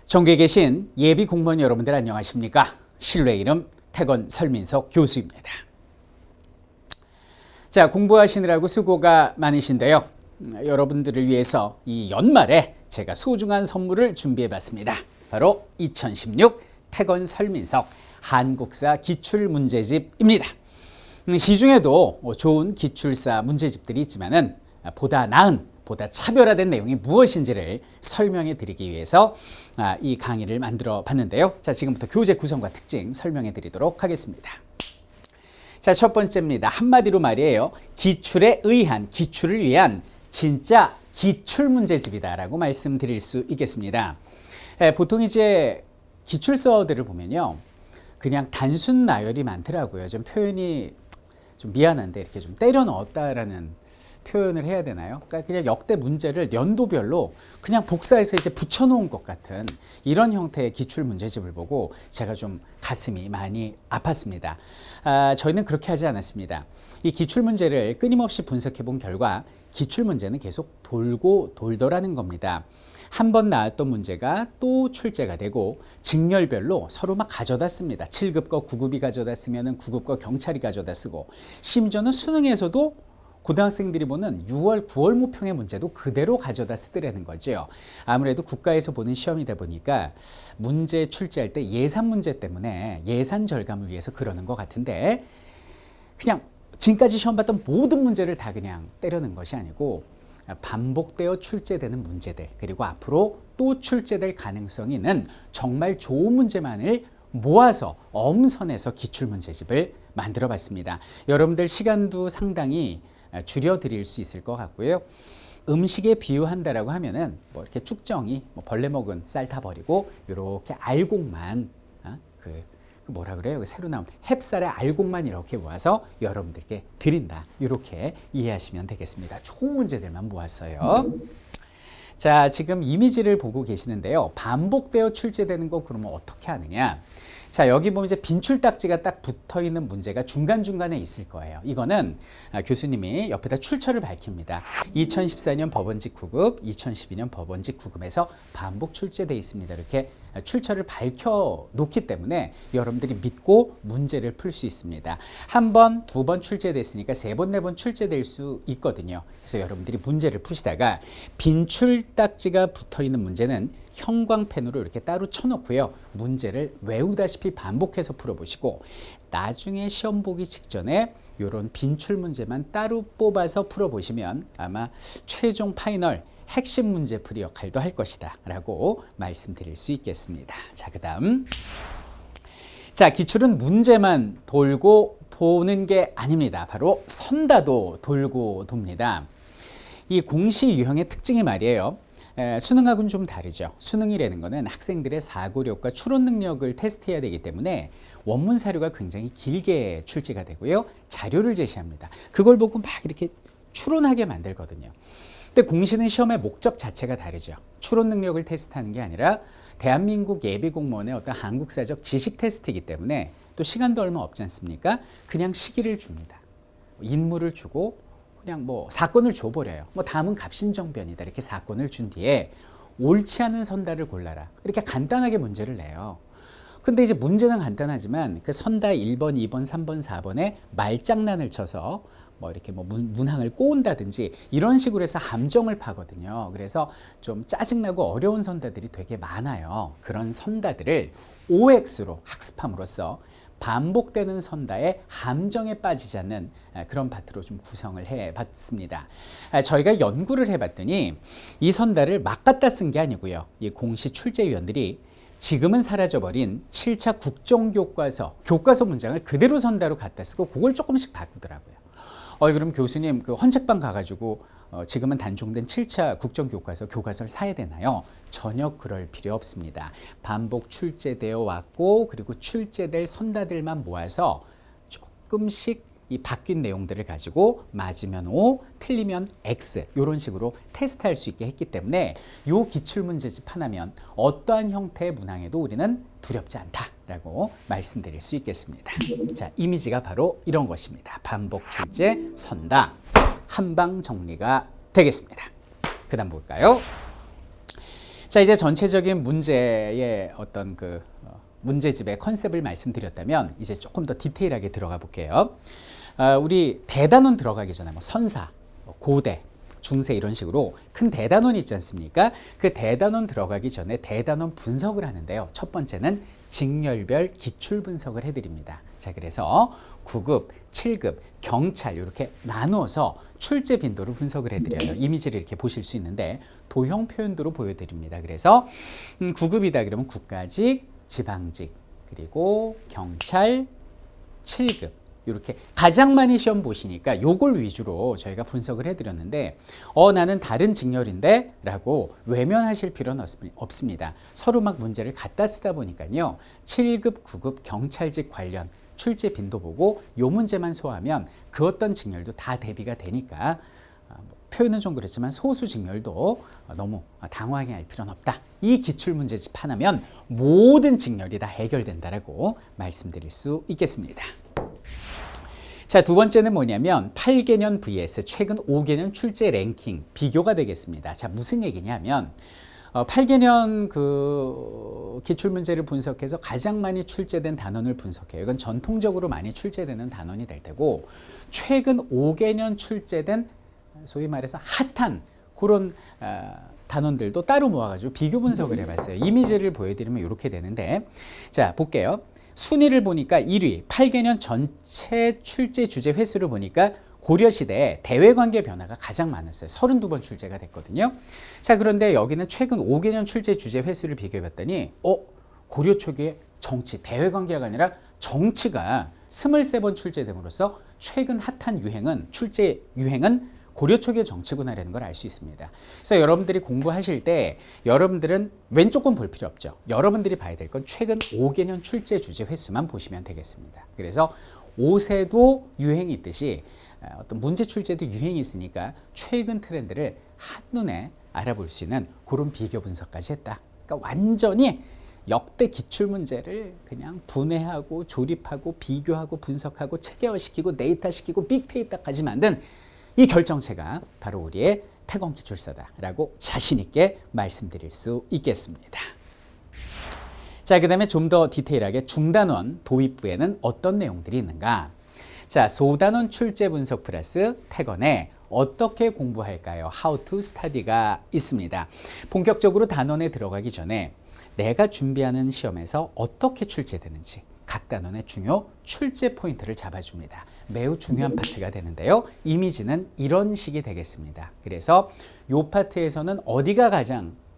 전국에 계신 예비 공무원 여러분들 안녕하십니까? 신뢰의 이름 태건 설민석 교수입니다. 자, 공부하시느라고 수고가 많으신데요. 여러분들을 위해서 이 연말에 제가 소중한 선물을 준비해 봤습니다. 바로 2016 태건 설민석 한국사 기출문제집입니다. 시중에도 좋은 기출사 문제집들이 있지만은 보다 나은 보다 차별화된 내용이 무엇인지를 설명해 드리기 위해서 이 강의를 만들어 봤는데요. 자, 지금부터 교재 구성과 특징 설명해 드리도록 하겠습니다. 자, 첫 번째입니다. 한마디로 말이에요. 기출에 의한, 기출을 위한 진짜 기출 문제집이다라고 말씀드릴 수 있겠습니다. 보통 이제 기출서들을 보면요. 그냥 단순 나열이 많더라고요. 좀 표현이 좀 미안한데 이렇게 좀 때려 넣었다라는 표현을 해야 되나요? 그러니까 그냥 역대 문제를 연도별로 그냥 복사해서 이제 붙여놓은 것 같은 이런 형태의 기출 문제집을 보고 제가 좀 가슴이 많이 아팠습니다. 저희는 그렇게 하지 않았습니다. 이 기출 문제를 끊임없이 분석해 본 결과 기출 문제는 계속 돌고 돌더라는 겁니다. 한 번 나왔던 문제가 또 출제가 되고 직렬별로 서로 막 가져다 씁니다. 7급 거 9급이 가져다 쓰면은 9급 거 경찰이 가져다 쓰고 심지어는 수능에서도 고등학생들이 보는 6월, 9월 모평의 문제도 그대로 가져다 쓰더라는 거죠. 아무래도 국가에서 보는 시험이다 보니까 문제 출제할 때 예산 문제 때문에 예산 절감을 위해서 그러는 것 같은데 그냥 지금까지 시험 봤던 모든 문제를 다 그냥 때려는 것이 아니고 반복되어 출제되는 문제들 그리고 앞으로 또 출제될 가능성이 있는 정말 좋은 문제만을 모아서 엄선해서 기출문제집을 만들어 봤습니다. 여러분들 시간도 상당히 줄여드릴 수 있을 것 같고요. 음식에 비유한다라고 하면은 뭐 이렇게 쭉정이 뭐 벌레 먹은 쌀 다 버리고 이렇게 알곡만 뭐라 그래요? 새로 나온 햅쌀의 알곡만 이렇게 모아서 여러분들께 드린다. 이렇게 이해하시면 되겠습니다. 좋은 문제들만 모았어요. 자, 지금 이미지를 보고 계시는데요. 반복되어 출제되는 거 그러면 어떻게 하느냐? 자, 여기 보면 이제 빈출딱지가 딱 붙어 있는 문제가 중간중간에 있을 거예요. 이거는 교수님이 옆에다 출처를 밝힙니다. 2014년 법원직 9급, 2012년 법원직 9급에서 반복 출제되어 있습니다. 이렇게 출처를 밝혀 놓기 때문에 여러분들이 믿고 문제를 풀 수 있습니다. 한 번, 두 번 출제됐으니까 세 번, 네 번 출제될 수 있거든요. 그래서 여러분들이 문제를 푸시다가 빈출딱지가 붙어 있는 문제는 형광펜으로 이렇게 따로 쳐놓고요. 문제를 외우다시피 반복해서 풀어보시고 나중에 시험 보기 직전에 이런 빈출 문제만 따로 뽑아서 풀어보시면 아마 최종 파이널 핵심 문제풀이 역할도 할 것이다 라고 말씀드릴 수 있겠습니다. 자, 그 다음 자, 기출은 문제만 돌고 도는 게 아닙니다. 바로 선다도 돌고 돕니다. 이 공시 유형의 특징이 말이에요. 수능하고는 좀 다르죠. 수능이라는 거는 학생들의 사고력과 추론 능력을 테스트해야 되기 때문에 원문 사료가 굉장히 길게 출제가 되고요. 자료를 제시합니다. 그걸 보고 막 이렇게 추론하게 만들거든요. 근데 공시는 시험의 목적 자체가 다르죠. 추론 능력을 테스트하는 게 아니라 대한민국 예비공무원의 어떤 한국사적 지식 테스트이기 때문에 또 시간도 얼마 없지 않습니까? 그냥 시기를 줍니다. 인물을 주고 그냥 뭐 사건을 줘버려요. 뭐 다음은 갑신정변이다. 이렇게 사건을 준 뒤에 옳지 않은 선다를 골라라. 이렇게 간단하게 문제를 내요. 근데 이제 문제는 간단하지만 그 선다 1번, 2번, 3번, 4번에 말장난을 쳐서 뭐 이렇게 뭐 문항을 꼬은다든지 이런 식으로 해서 함정을 파거든요. 그래서 좀 짜증나고 어려운 선다들이 되게 많아요. 그런 선다들을 OX로 학습함으로써 반복되는 선다의 함정에 빠지지 않는 그런 파트로 좀 구성을 해봤습니다. 저희가 연구를 해봤더니 이 선다를 막 갖다 쓴 게 아니고요. 이 공시 출제위원들이 지금은 사라져버린 7차 국정교과서 교과서 문장을 그대로 선다로 갖다 쓰고 그걸 조금씩 바꾸더라고요. 그럼 교수님 그 헌책방 가가지고 지금은 단종된 7차 국정교과서 교과서를 사야 되나요? 전혀 그럴 필요 없습니다. 반복 출제되어 왔고 그리고 출제될 선다들만 모아서 조금씩 이 바뀐 내용들을 가지고 맞으면 O, 틀리면 X 이런 식으로 테스트할 수 있게 했기 때문에 이 기출문제집 하나면 어떠한 형태의 문항에도 우리는 두렵지 않다. 라고 말씀드릴 수 있겠습니다. 자, 이미지가 바로 이런 것입니다. 반복 출제, 선다, 한방 정리가 되겠습니다. 그 다음 볼까요? 자, 이제 전체적인 문제의 어떤 문제집의 컨셉을 말씀드렸다면 이제 조금 더 디테일하게 들어가 볼게요. 우리 대단원 들어가기 전에 선사, 고대, 중세 이런 식으로 큰 대단원이 있지 않습니까? 그 대단원 들어가기 전에 대단원 분석을 하는데요. 첫 번째는 직렬별 기출 분석을 해드립니다. 자, 그래서 9급, 7급, 경찰 이렇게 나누어서 출제 빈도를 분석을 해드려요. 이미지를 이렇게 보실 수 있는데 도형 표현도로 보여드립니다. 그래서 9급이다 그러면 국가직, 지방직, 그리고 경찰, 7급 이렇게 가장 많이 시험 보시니까 요걸 위주로 저희가 분석을 해드렸는데 나는 다른 직렬인데 라고 외면하실 필요는 없습니다. 서로 막 문제를 갖다 쓰다 보니까요. 7급, 9급 경찰직 관련 출제 빈도 보고 요 문제만 소화하면 그 어떤 직렬도 다 대비가 되니까 표현은 좀 그렇지만 소수 직렬도 너무 당황해 할 필요는 없다. 이 기출문제집 하나면 모든 직렬이 다 해결된다라고 말씀드릴 수 있겠습니다. 자, 두 번째는 뭐냐면 8개년 vs 최근 5개년 출제 랭킹 비교가 되겠습니다. 자, 무슨 얘기냐면 8개년 기출문제를 분석해서 가장 많이 출제된 단원을 분석해요. 이건 전통적으로 많이 출제되는 단원이 될 테고 최근 5개년 출제된 소위 말해서 핫한 그런 단원들도 따로 모아가지고 비교 분석을 해봤어요. 이미지를 보여드리면 이렇게 되는데 자, 볼게요. 순위를 보니까 1위 8개년 전체 출제 주제 횟수를 보니까 고려시대 대외관계 변화가 가장 많았어요. 32번 출제가 됐거든요. 자, 그런데 여기는 최근 5개년 출제 주제 횟수를 비교해봤더니 고려 초기에 정치, 대외관계가 아니라 정치가 23번 출제됨으로써 최근 핫한 출제 유행은 고려 초기의 정치구나라는 걸 알 수 있습니다. 그래서 여러분들이 공부하실 때 여러분들은 왼쪽 건 볼 필요 없죠. 여러분들이 봐야 될 건 최근 5개년 출제 주제 횟수만 보시면 되겠습니다. 그래서 5세도 유행이 있듯이 어떤 문제 출제도 유행이 있으니까 최근 트렌드를 한눈에 알아볼 수 있는 그런 비교 분석까지 했다. 그러니까 완전히 역대 기출문제를 그냥 분해하고 조립하고 비교하고 분석하고 체계화시키고 데이터시키고 빅데이터까지 만든 이 결정체가 바로 우리의 태권 기출사다라고 자신 있게 말씀드릴 수 있겠습니다. 자, 그다음에 좀 더 디테일하게 중단원 도입부에는 어떤 내용들이 있는가? 자, 소단원 출제 분석 플러스 태권에 어떻게 공부할까요? How to study가 있습니다. 본격적으로 단원에 들어가기 전에 내가 준비하는 시험에서 어떻게 출제되는지 각 단원의 중요 출제 포인트를 잡아줍니다. 매우 중요한 파트가 되는데요. 이미지는 이런 식이 되겠습니다. 그래서 이 파트에서는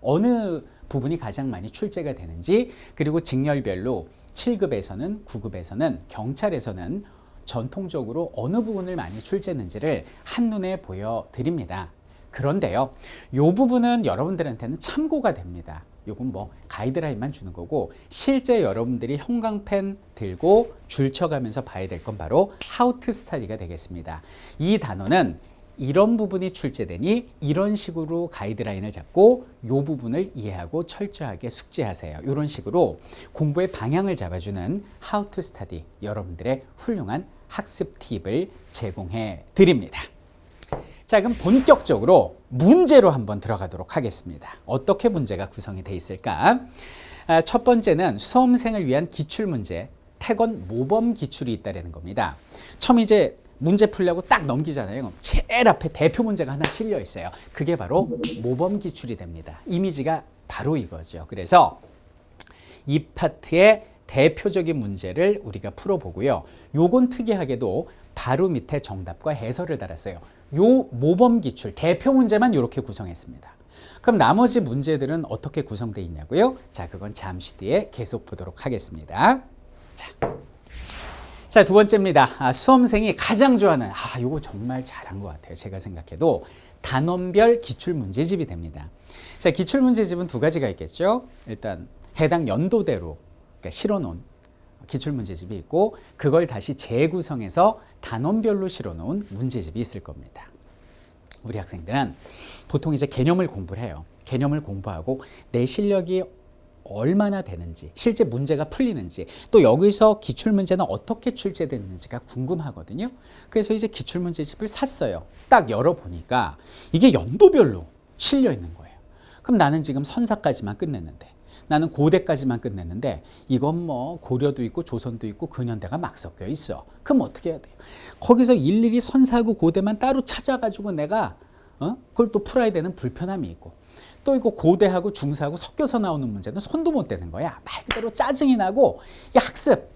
어느 부분이 가장 많이 출제가 되는지, 그리고 직렬별로 7급에서는 9급에서는 경찰에서는 전통적으로 어느 부분을 많이 출제했는지를 한눈에 보여드립니다. 그런데요, 이 부분은 여러분들한테는 참고가 됩니다. 이건 가이드라인만 주는 거고, 실제 여러분들이 형광펜 들고 줄 쳐가면서 봐야 될 건 바로 How to Study가 되겠습니다. 이 단어는 이런 부분이 출제되니 이런 식으로 가이드라인을 잡고 이 부분을 이해하고 철저하게 숙지하세요. 이런 식으로 공부의 방향을 잡아주는 How to Study, 여러분들의 훌륭한 학습 팁을 제공해 드립니다. 자, 그럼 본격적으로 문제로 한번 들어가도록 하겠습니다. 어떻게 문제가 구성이 돼 있을까? 첫 번째는 수험생을 위한 기출문제, 태권 모범 기출이 있다는 겁니다. 처음 이제 문제 풀려고 딱 넘기잖아요. 제일 앞에 대표 문제가 하나 실려 있어요. 그게 바로 모범 기출이 됩니다. 이미지가 바로 이거죠. 그래서 이 파트의 대표적인 문제를 우리가 풀어보고요. 요건 특이하게도 바로 밑에 정답과 해설을 달았어요. 요 모범 기출 대표 문제만 이렇게 구성했습니다. 그럼 나머지 문제들은 어떻게 구성되어 있냐고요? 자, 그건 잠시 뒤에 계속 보도록 하겠습니다. 자, 두 번째입니다. 수험생이 가장 좋아하는, 요거 정말 잘한 것 같아요. 제가 생각해도 단원별 기출 문제집이 됩니다. 자, 기출 문제집은 두 가지가 있겠죠. 일단 해당 연도대로 실어놓은 기출문제집이 있고, 그걸 다시 재구성해서 단원별로 실어놓은 문제집이 있을 겁니다. 우리 학생들은 보통 이제 개념을 공부를 해요. 개념을 공부하고 내 실력이 얼마나 되는지, 실제 문제가 풀리는지, 또 여기서 기출문제는 어떻게 출제됐는지가 궁금하거든요. 그래서 이제 기출문제집을 샀어요. 딱 열어보니까 이게 연도별로 실려 있는 거예요. 그럼 나는 지금 선사까지만 끝냈는데, 나는 고대까지만 끝냈는데, 이건 뭐 고려도 있고 조선도 있고 근현대가 막 섞여 있어. 그럼 어떻게 해야 돼요? 거기서 일일이 선사하고 고대만 따로 찾아가지고 내가 그걸 또 풀어야 되는 불편함이 있고, 또 이거 고대하고 중사하고 섞여서 나오는 문제는 손도 못 대는 거야. 말 그대로 짜증이 나고 이 학습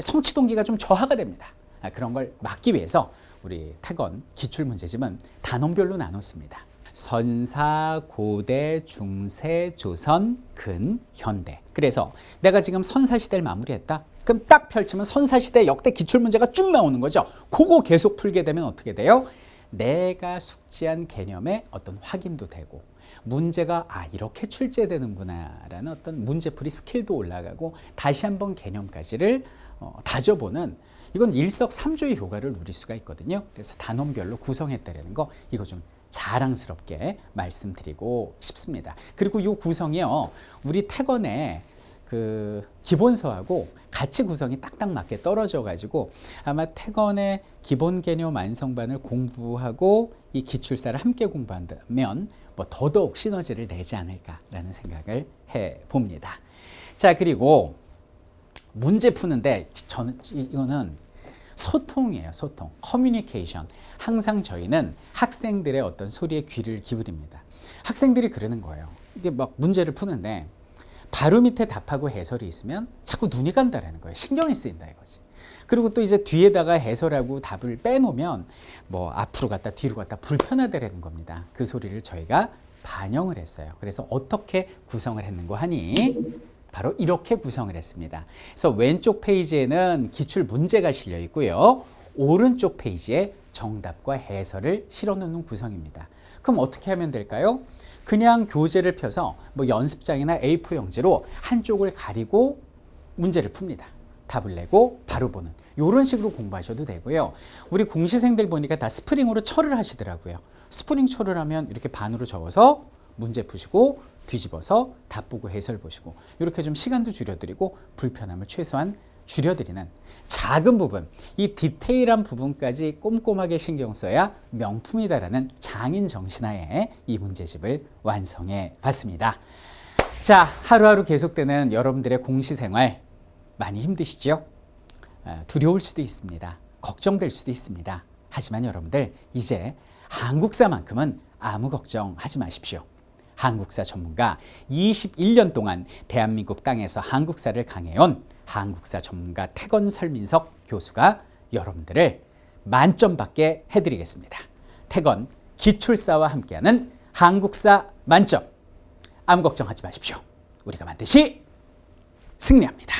성취 동기가 좀 저하가 됩니다. 그런 걸 막기 위해서 우리 태건 기출문제집은 단원별로 나눴습니다. 선사, 고대, 중세, 조선, 근, 현대. 그래서 내가 지금 선사시대를 마무리했다. 그럼 딱 펼치면 선사시대 역대 기출문제가 쭉 나오는 거죠. 그거 계속 풀게 되면 어떻게 돼요? 내가 숙지한 개념의 어떤 확인도 되고, 문제가 이렇게 출제되는구나 라는 어떤 문제풀이 스킬도 올라가고, 다시 한번 개념까지를 다져보는, 이건 일석삼조의 효과를 누릴 수가 있거든요. 그래서 단원별로 구성했다는 거, 이거 좀 자랑스럽게 말씀드리고 싶습니다. 그리고 이 구성이요, 우리 태건의 그 기본서하고 같이 구성이 딱딱 맞게 떨어져 가지고 아마 태건의 기본 개념 완성반을 공부하고 이 기출사를 함께 공부한다면 뭐 더더욱 시너지를 내지 않을까라는 생각을 해 봅니다. 자, 그리고 문제 푸는데 저는 이거는 소통이에요. 소통, 커뮤니케이션. 항상 저희는 학생들의 어떤 소리에 귀를 기울입니다. 학생들이 그러는 거예요. 이게 막 문제를 푸는데 바로 밑에 답하고 해설이 있으면 자꾸 눈이 간다라는 거예요. 신경이 쓰인다 이거지. 그리고 또 이제 뒤에다가 해설하고 답을 빼놓으면 뭐 앞으로 갔다 뒤로 갔다 불편하다라는 겁니다. 그 소리를 저희가 반영을 했어요. 그래서 어떻게 구성을 했는고 하니 바로 이렇게 구성을 했습니다. 그래서 왼쪽 페이지에는 기출 문제가 실려 있고요. 오른쪽 페이지에 정답과 해설을 실어 놓는 구성입니다. 그럼 어떻게 하면 될까요? 그냥 교재를 펴서 뭐 연습장이나 A4 용지로 한쪽을 가리고 문제를 풉니다. 답을 내고 바로 보는 이런 식으로 공부하셔도 되고요. 우리 공시생들 보니까 다 스프링으로 철을 하시더라고요. 스프링 철을 하면 이렇게 반으로 접어서 문제 푸시고 뒤집어서 답 보고 해설 보시고, 이렇게 좀 시간도 줄여드리고 불편함을 최소한 줄여드리는 작은 부분, 이 디테일한 부분까지 꼼꼼하게 신경 써야 명품이다라는 장인 정신하에 이 문제집을 완성해 봤습니다. 자, 하루하루 계속되는 여러분들의 공시생활 많이 힘드시죠? 두려울 수도 있습니다. 걱정될 수도 있습니다. 하지만 여러분들 이제 한국사만큼은 아무 걱정하지 마십시오. 한국사 전문가 21년 동안 대한민국 땅에서 한국사를 강해온 한국사 전문가 태건 설민석 교수가 여러분들을 만점 받게 해드리겠습니다. 태건 기출사와 함께하는 한국사 만점. 아무 걱정하지 마십시오. 우리가 반드시 승리합니다.